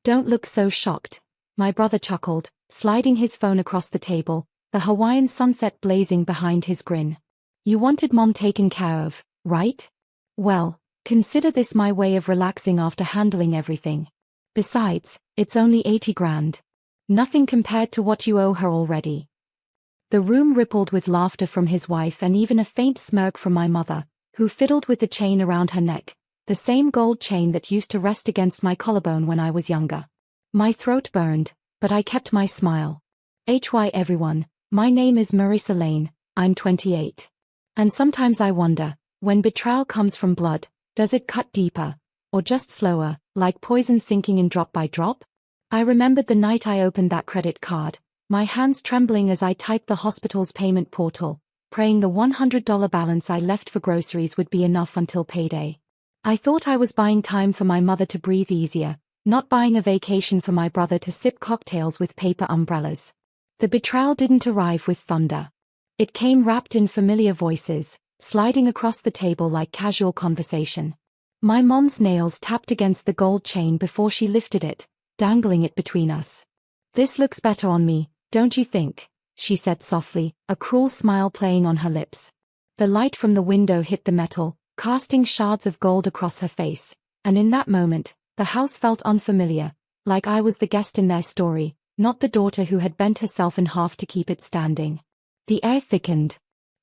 Don't look so shocked, my brother chuckled, sliding his phone across the table, the Hawaiian sunset blazing behind his grin. You wanted Mom taken care of, right? Well, consider this my way of relaxing after handling everything. Besides, it's only 80 grand. Nothing compared to what you owe her already. The room rippled with laughter from his wife and even a faint smirk from my mother, who fiddled with the chain around her neck, the same gold chain that used to rest against my collarbone when I was younger. My throat burned, but I kept my smile. Hi everyone, my name is Marissa Lane, I'm 28. And sometimes I wonder, when betrayal comes from blood, does it cut deeper, or just slower, like poison sinking in drop by drop? I remembered the night I opened that credit card, my hands trembling as I typed the hospital's payment portal, praying the $100 balance I left for groceries would be enough until payday. I thought I was buying time for my mother to breathe easier, not buying a vacation for my brother to sip cocktails with paper umbrellas. The betrayal didn't arrive with thunder. It came wrapped in familiar voices, sliding across the table like casual conversation. My mom's nails tapped against the gold chain before she lifted it, dangling it between us. This looks better on me, don't you think? She said softly, a cruel smile playing on her lips. The light from the window hit the metal, casting shards of gold across her face, and in that moment, the house felt unfamiliar, like I was the guest in their story, not the daughter who had bent herself in half to keep it standing. The air thickened.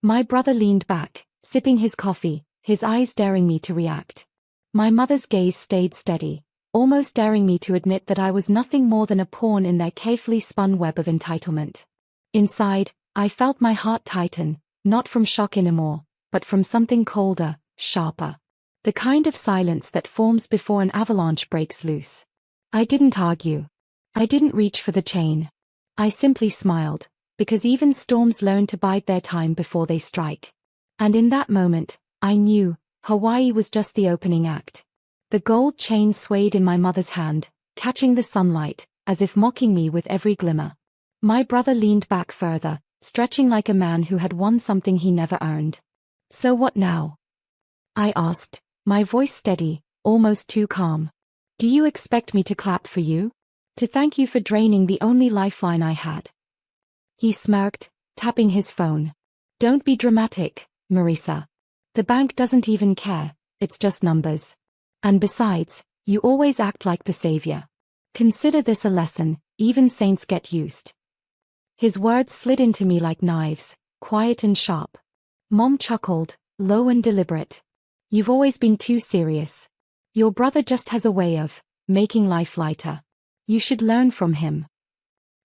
My brother leaned back, sipping his coffee, his eyes daring me to react. My mother's gaze stayed steady, almost daring me to admit that I was nothing more than a pawn in their carefully spun web of entitlement. Inside, I felt my heart tighten, not from shock anymore, but from something colder, sharper. The kind of silence that forms before an avalanche breaks loose. I didn't argue. I didn't reach for the chain. I simply smiled, because even storms learn to bide their time before they strike. And in that moment, I knew, Hawaii was just the opening act. The gold chain swayed in my mother's hand, catching the sunlight, as if mocking me with every glimmer. My brother leaned back further, stretching like a man who had won something he never earned. So what now? I asked, my voice steady, almost too calm. Do you expect me to clap for you? To thank you for draining the only lifeline I had? He smirked, tapping his phone. Don't be dramatic, Marissa. The bank doesn't even care, it's just numbers. And besides, you always act like the savior. Consider this a lesson, even saints get used. His words slid into me like knives, quiet and sharp. Mom chuckled, low and deliberate. You've always been too serious. Your brother just has a way of making life lighter. You should learn from him.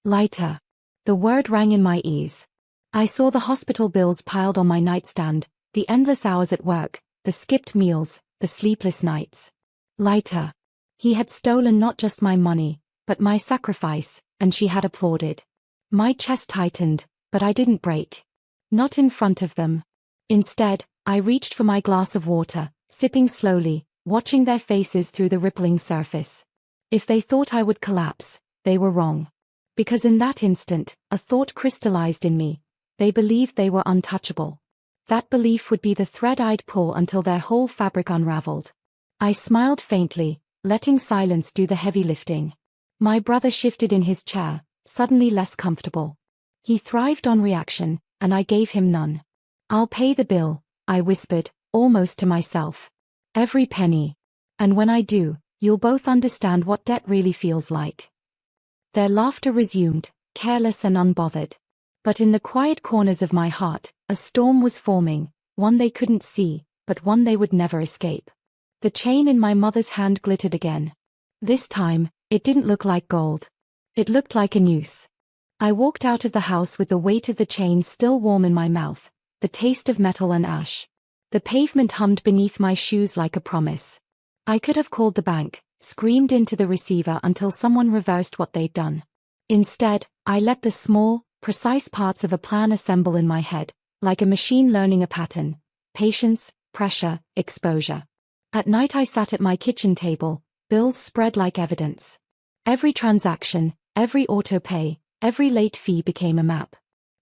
Lighter. The word rang in my ears. I saw the hospital bills piled on my nightstand, the endless hours at work, the skipped meals, the sleepless nights. Lighter. He had stolen not just my money, but my sacrifice, and she had applauded. My chest tightened, but I didn't break. Not in front of them. Instead, I reached for my glass of water, sipping slowly, watching their faces through the rippling surface. If they thought I would collapse, they were wrong. Because in that instant, a thought crystallized in me. They believed they were untouchable. That belief would be the thread I'd pull until their whole fabric unraveled. I smiled faintly, letting silence do the heavy lifting. My brother shifted in his chair, suddenly less comfortable. He thrived on reaction, and I gave him none. I'll pay the bill, I whispered, almost to myself. Every penny. And when I do, you'll both understand what debt really feels like. Their laughter resumed, careless and unbothered. But in the quiet corners of my heart, a storm was forming, one they couldn't see, but one they would never escape. The chain in my mother's hand glittered again. This time, it didn't look like gold. It looked like a noose. I walked out of the house with the weight of the chain still warm in my mouth, the taste of metal and ash. The pavement hummed beneath my shoes like a promise. I could have called the bank, screamed into the receiver until someone reversed what they'd done. Instead, I let the small, precise parts of a plan assemble in my head, like a machine learning a pattern: patience, pressure, exposure. At night I sat at my kitchen table, bills spread like evidence. Every transaction, every auto-pay, every late fee became a map.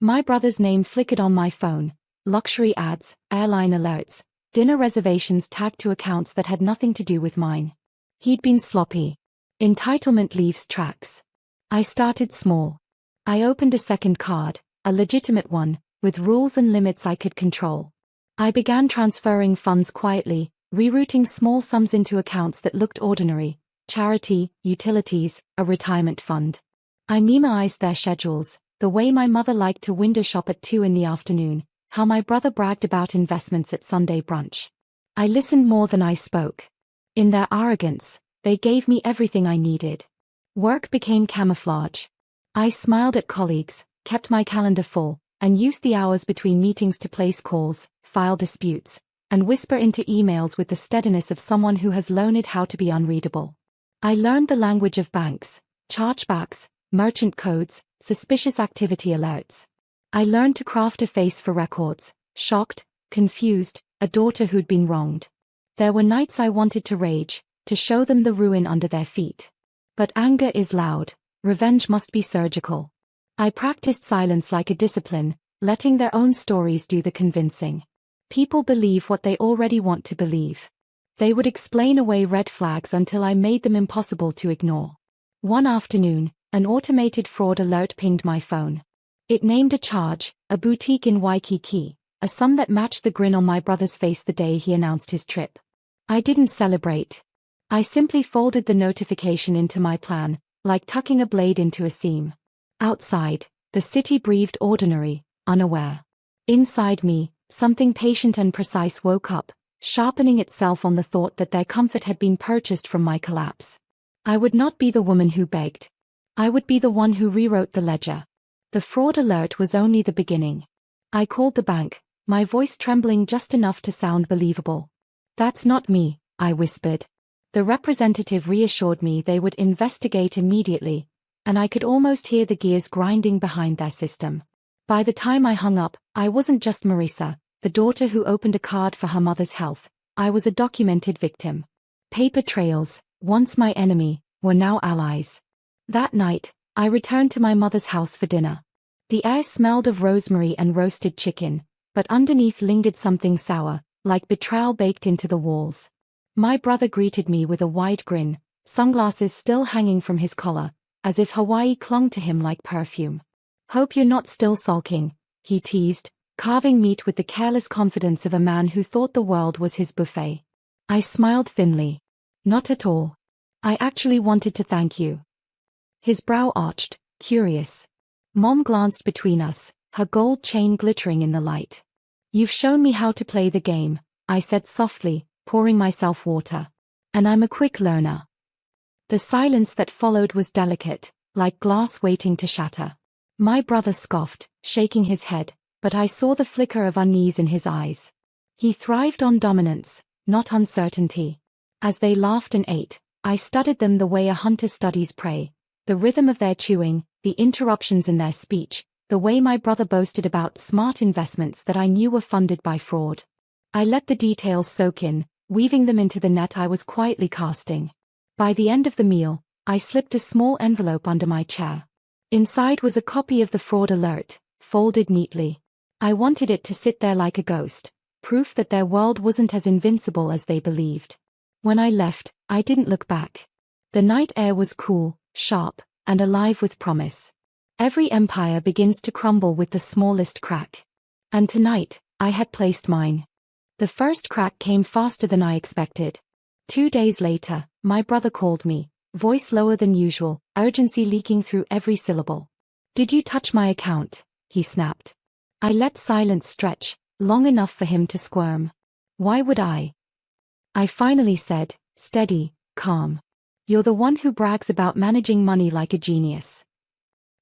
My brother's name flickered on my phone, luxury ads, airline alerts, dinner reservations tagged to accounts that had nothing to do with mine. He'd been sloppy. Entitlement leaves tracks. I started small. I opened a second card, a legitimate one, with rules and limits I could control. I began transferring funds quietly, rerouting small sums into accounts that looked ordinary: charity, utilities, a retirement fund. I memoized their schedules, the way my mother liked to window shop at 2 in the afternoon, how my brother bragged about investments at Sunday brunch. I listened more than I spoke. In their arrogance, they gave me everything I needed. Work became camouflage. I smiled at colleagues, kept my calendar full, and used the hours between meetings to place calls, file disputes, and whisper into emails with the steadiness of someone who has learned how to be unreadable. I learned the language of banks, chargebacks, merchant codes, suspicious activity alerts. I learned to craft a face for records: shocked, confused, a daughter who'd been wronged. There were nights I wanted to rage, to show them the ruin under their feet. But anger is loud. Revenge must be surgical. I practiced silence like a discipline, letting their own stories do the convincing. People believe what they already want to believe. They would explain away red flags until I made them impossible to ignore. One afternoon, an automated fraud alert pinged my phone. It named a charge, a boutique in Waikiki, a sum that matched the grin on my brother's face the day he announced his trip. I didn't celebrate. I simply folded the notification into my plan, like tucking a blade into a seam. Outside, the city breathed ordinary, unaware. Inside me, something patient and precise woke up, sharpening itself on the thought that their comfort had been purchased from my collapse. I would not be the woman who begged. I would be the one who rewrote the ledger. The fraud alert was only the beginning. I called the bank, my voice trembling just enough to sound believable. "That's not me," I whispered. The representative reassured me they would investigate immediately, and I could almost hear the gears grinding behind their system. By the time I hung up, I wasn't just Marisa, the daughter who opened a card for her mother's health. I was a documented victim. Paper trails, once my enemy, were now allies. That night, I returned to my mother's house for dinner. The air smelled of rosemary and roasted chicken, but underneath lingered something sour, like betrayal baked into the walls. My brother greeted me with a wide grin, sunglasses still hanging from his collar, as if Hawaii clung to him like perfume. "Hope you're not still sulking," he teased, carving meat with the careless confidence of a man who thought the world was his buffet. I smiled thinly. "Not at all. I actually wanted to thank you." His brow arched, curious. Mom glanced between us, her gold chain glittering in the light. "You've shown me how to play the game," I said softly, pouring myself water. "And I'm a quick learner." The silence that followed was delicate, like glass waiting to shatter. My brother scoffed, shaking his head, but I saw the flicker of unease in his eyes. He thrived on dominance, not uncertainty. As they laughed and ate, I studied them the way a hunter studies prey. The rhythm of their chewing, the interruptions in their speech, the way my brother boasted about smart investments that I knew were funded by fraud. I let the details soak in, weaving them into the net I was quietly casting. By the end of the meal, I slipped a small envelope under my chair. Inside was a copy of the fraud alert, folded neatly. I wanted it to sit there like a ghost, proof that their world wasn't as invincible as they believed. When I left, I didn't look back. The night air was cool, sharp, and alive with promise. Every empire begins to crumble with the smallest crack. And tonight, I had placed mine. The first crack came faster than I expected. 2 days later, my brother called me, voice lower than usual, urgency leaking through every syllable. "Did you touch my account?" he snapped. I let silence stretch, long enough for him to squirm. "Why would I?" I finally said, steady, calm. "You're the one who brags about managing money like a genius."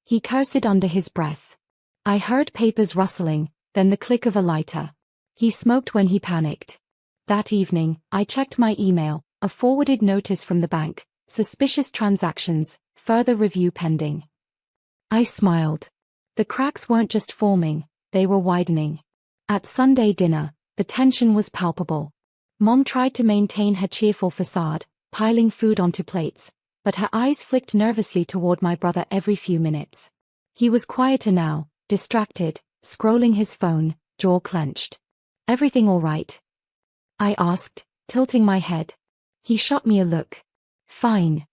He cursed under his breath. I heard papers rustling, then the click of a lighter. He smoked when he panicked. That evening, I checked my email, a forwarded notice from the bank, suspicious transactions, further review pending. I smiled. The cracks weren't just forming, they were widening. At Sunday dinner, the tension was palpable. Mom tried to maintain her cheerful facade, piling food onto plates, but her eyes flicked nervously toward my brother every few minutes. He was quieter now, distracted, scrolling his phone, jaw clenched. "Everything all right?" I asked, tilting my head. He shot me a look. "Fine."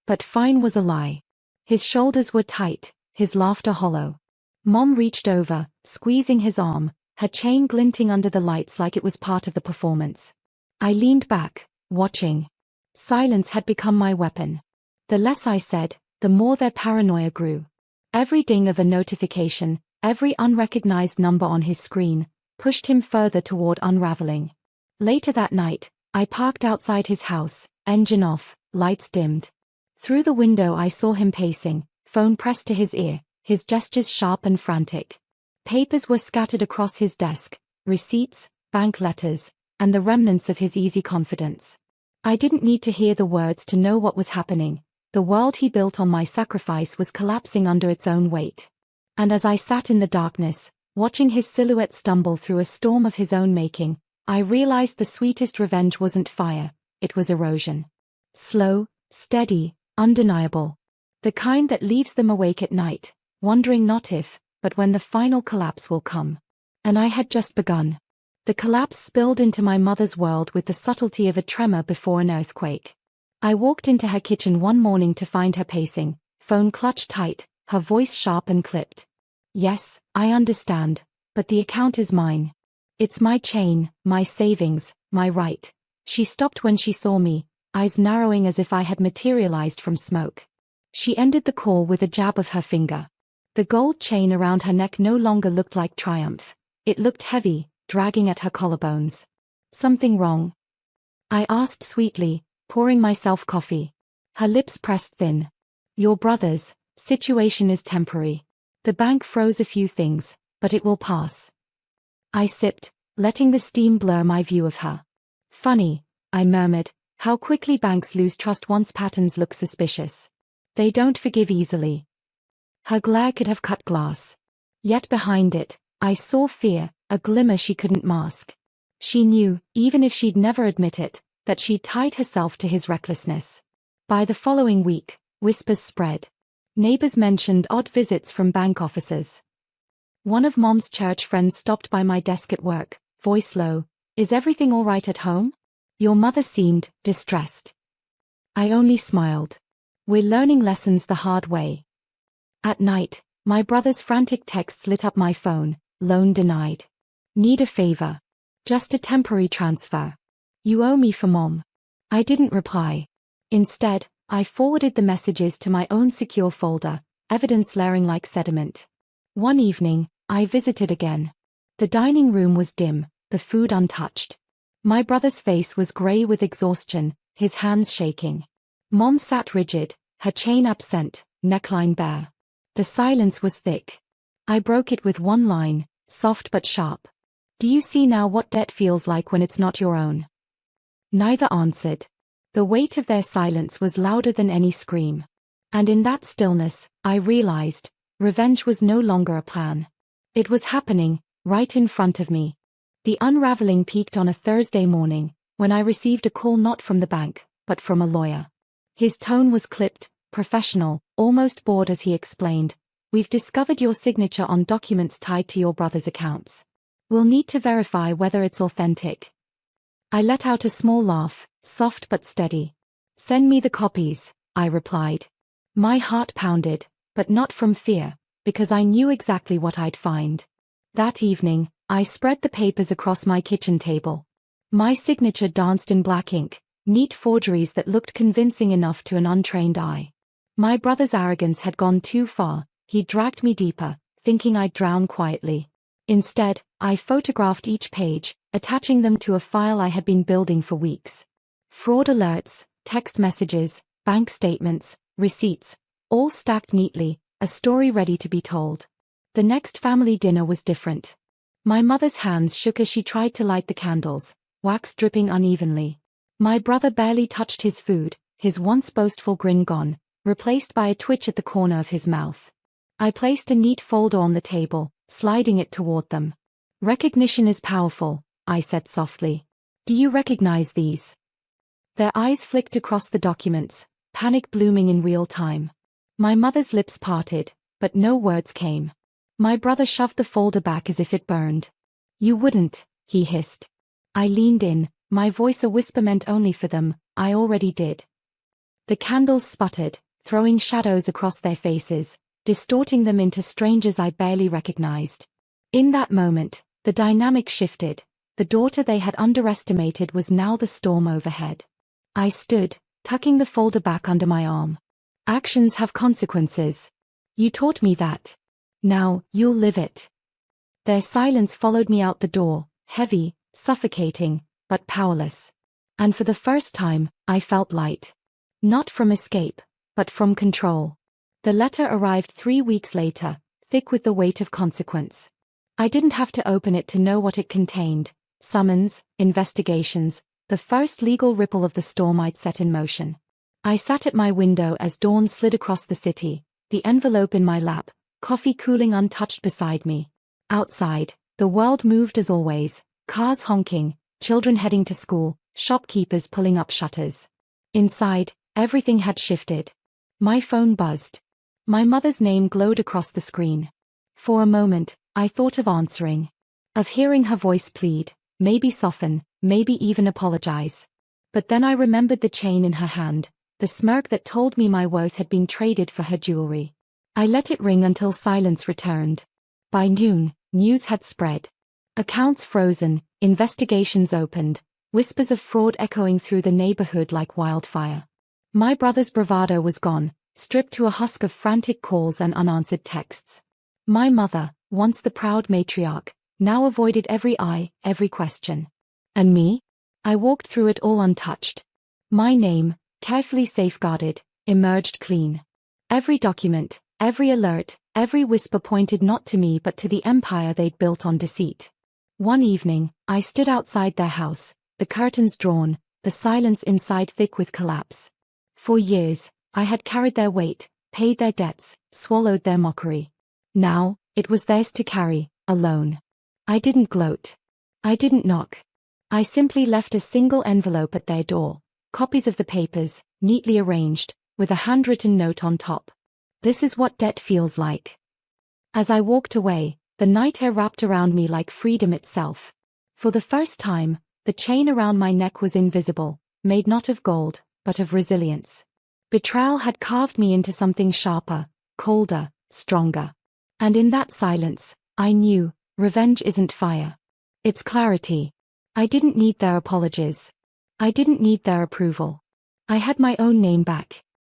But fine was a lie. His shoulders were tight, his laughter hollow. Mom reached over, squeezing his arm, her chain glinting under the lights like it was part of the performance. I leaned back, watching. Silence had become my weapon. The less I said, the more their paranoia grew. Every ding of a notification, every unrecognized number on his screen, pushed him further toward unraveling. Later that night, I parked outside his house, engine off, lights dimmed. Through the window I saw him pacing, phone pressed to his ear, his gestures sharp and frantic. Papers were scattered across his desk, receipts, bank letters, and the remnants of his easy confidence. I didn't need to hear the words to know what was happening. The world he built on my sacrifice was collapsing under its own weight. And as I sat in the darkness, watching his silhouette stumble through a storm of his own making, I realized the sweetest revenge wasn't fire, it was erosion. Slow, steady, undeniable. The kind that leaves them awake at night, wondering not if, but when the final collapse will come. And I had just begun. The collapse spilled into my mother's world with the subtlety of a tremor before an earthquake. I walked into her kitchen one morning to find her pacing, phone clutched tight, her voice sharp and clipped. Yes, I understand, but the account is mine. It's my chain, my savings, my right. She stopped when she saw me, eyes narrowing as if I had materialized from smoke. She ended the call with a jab of her finger. The gold chain around her neck no longer looked like triumph. It looked heavy, dragging at her collarbones. Something wrong? I asked sweetly, pouring myself coffee. Her lips pressed thin. Your brother's situation is temporary. The bank froze a few things, but it will pass. I sipped, letting the steam blur my view of her. Funny, I murmured, how quickly banks lose trust once patterns look suspicious. They don't forgive easily. Her glare could have cut glass. Yet behind it, I saw fear, a glimmer she couldn't mask. She knew, even if she'd never admit it, that she'd tied herself to his recklessness. By the following week, whispers spread. Neighbors mentioned odd visits from bank officers. One of Mom's church friends stopped by my desk at work, voice low. Is everything all right at home? Your mother seemed distressed. I only smiled. We're learning lessons the hard way. At night, my brother's frantic texts lit up my phone. Loan denied. Need a favor. Just a temporary transfer. You owe me for Mom. I didn't reply. Instead, I forwarded the messages to my own secure folder, evidence layering like sediment. One evening, I visited again. The dining room was dim, the food untouched. My brother's face was gray with exhaustion, his hands shaking. Mom sat rigid, her chain absent, neckline bare. The silence was thick. I broke it with one line, soft but sharp. Do you see now what debt feels like when it's not your own? Neither answered. The weight of their silence was louder than any scream. And in that stillness, I realized, revenge was no longer a plan. It was happening, right in front of me. The unraveling peaked on a Thursday morning, when I received a call not from the bank, but from a lawyer. His tone was clipped, professional, almost bored as he explained, "We've discovered your signature on documents tied to your brother's accounts. We'll need to verify whether it's authentic." I let out a small laugh, soft but steady. "Send me the copies," I replied. My heart pounded, but not from fear, because I knew exactly what I'd find. That evening, I spread the papers across my kitchen table. My signature danced in black ink, neat forgeries that looked convincing enough to an untrained eye. My brother's arrogance had gone too far. He dragged me deeper, thinking I'd drown quietly. Instead, I photographed each page, attaching them to a file I had been building for weeks. Fraud alerts, text messages, bank statements, receipts, all stacked neatly, a story ready to be told. The next family dinner was different. My mother's hands shook as she tried to light the candles, wax dripping unevenly. My brother barely touched his food, his once boastful grin gone, replaced by a twitch at the corner of his mouth. I placed a neat folder on the table, sliding it toward them. "Recognition is powerful," I said softly. "Do you recognize these?" Their eyes flicked across the documents, panic blooming in real time. My mother's lips parted, but no words came. My brother shoved the folder back as if it burned. "You wouldn't," he hissed. I leaned in, my voice a whisper meant only for them. "I already did." The candles sputtered, throwing shadows across their faces, distorting them into strangers I barely recognized. In that moment, the dynamic shifted. The daughter they had underestimated was now the storm overhead. I stood, tucking the folder back under my arm. Actions have consequences. You taught me that. Now, you'll live it. Their silence followed me out the door, heavy, suffocating, but powerless. And for the first time, I felt light. Not from escape, but from control. The letter arrived 3 weeks later, thick with the weight of consequence. I didn't have to open it to know what it contained. Summons, investigations, the first legal ripple of the storm I'd set in motion. I sat at my window as dawn slid across the city, the envelope in my lap, coffee cooling untouched beside me. Outside, the world moved as always, cars honking, children heading to school, shopkeepers pulling up shutters. Inside, everything had shifted. My phone buzzed. My mother's name glowed across the screen. For a moment, I thought of answering. Of hearing her voice plead, maybe soften, maybe even apologize. But then I remembered the chain in her hand, the smirk that told me my worth had been traded for her jewelry. I let it ring until silence returned. By noon, news had spread. Accounts frozen, investigations opened, whispers of fraud echoing through the neighborhood like wildfire. My brother's bravado was gone, stripped to a husk of frantic calls and unanswered texts. My mother, once the proud matriarch, now avoided every eye, every question. And me? I walked through it all untouched. My name, carefully safeguarded, emerged clean. Every document, every alert, every whisper pointed not to me but to the empire they'd built on deceit. One evening, I stood outside their house, the curtains drawn, the silence inside thick with collapse. For years, I had carried their weight, paid their debts, swallowed their mockery. Now, it was theirs to carry, alone. I didn't gloat. I didn't knock. I simply left a single envelope at their door, copies of the papers, neatly arranged, with a handwritten note on top. This is what debt feels like. As I walked away, the night air wrapped around me like freedom itself. For the first time, the chain around my neck was invisible, made not of gold, but of resilience. Betrayal had carved me into something sharper, colder, stronger. And in that silence, I knew, revenge isn't fire. It's clarity. I didn't need their apologies. I didn't need their approval. I had my own name back.